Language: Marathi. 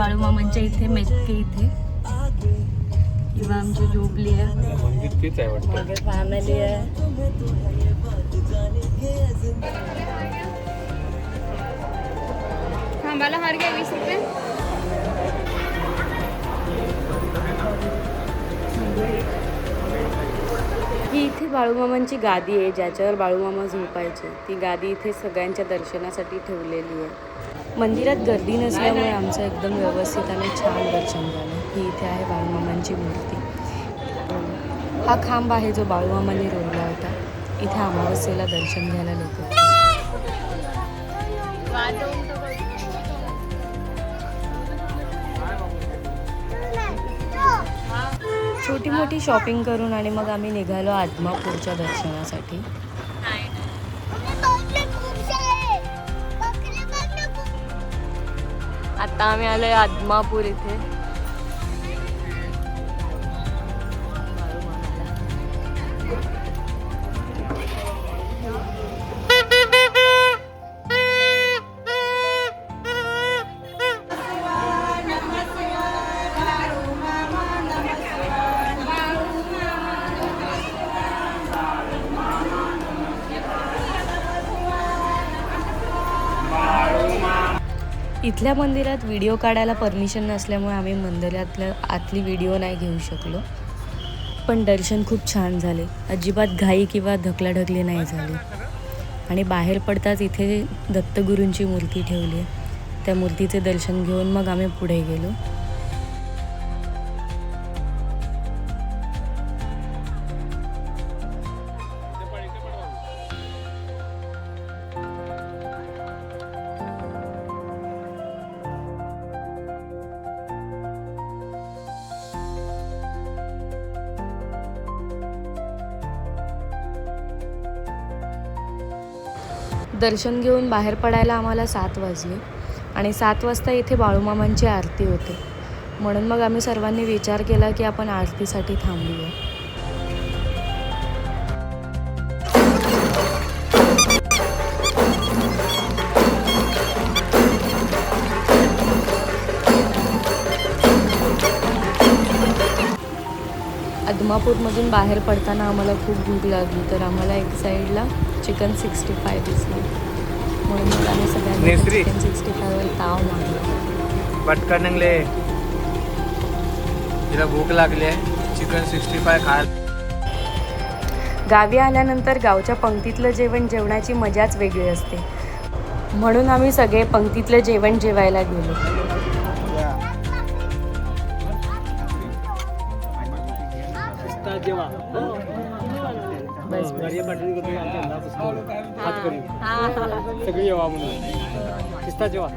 बाळूमामांच्या इथे मेतके इथे किंवा आमची झोपली आहे फॅमिली आहे. थांबाला हार घ्या 20 रुपये. ही इथे बाळूमामांची गादी आहे ज्याच्यावर बाळूमामा झोपायचे. ती गादी इथे सगळ्यांच्या दर्शनासाठी ठेवलेली आहे. मंदिरात गर्दी नसल्यामुळे आमचं एकदम व्यवस्थित आणि छान दर्शन झालं. ही इथे आहे बाळूमामांची मूर्ती. हा खांब आहे जो बाळूमामांनी रोवला होता. इथे अमावस्येला दर्शन घ्यायला लोक. छोटी मोठी शॉपिंग करून आणि मग आम्ही निघालो आदमापूरच्या दर्शनासाठी. आता आम्ही आलोय आदमापूर इथे. इथल्या मंदिरात व्हिडिओ काढायला परमिशन नसल्यामुळे आम्ही मंदिरातल्या आतली व्हिडिओ नाही घेऊ शकलो. पण दर्शन खूप छान झाले. अजिबात घाई किंवा ढकलाढकली नाही झाली. आणि बाहेर पडताच इथे दत्तगुरूंची मूर्ती ठेवली आहे. त्या मूर्तीचे दर्शन घेऊन मग आम्ही पुढे गेलो. दर्शन घेऊन बाहेर पडायला आम्हाला 7 वाजले आणि 7 वाजता इथे बाळूमामांची आरती होते. म्हणून मग आम्ही सर्वांनी विचार केला की आपण आरतीसाठी थांबूया. आदमापूरमधून बाहेर पडताना आम्हाला खूप भूक लागली तर आम्हाला एक साईडला चिकन 65 दिसलं. म्हणून मग आम्ही सगळ्यांनी चिकन 65वर ताव मागला. पटकन निघले, तिला भूक लागली आहे, चिकन 65 खायला. गावी आल्यानंतर गावच्या पंक्तीतलं जेवण जेवणाची मजाच वेगळी असते. म्हणून आम्ही सगळे पंक्तीतलं जेवण जेवायला गेलो. सगळी जेवा म्हणून किस्ता जेवा.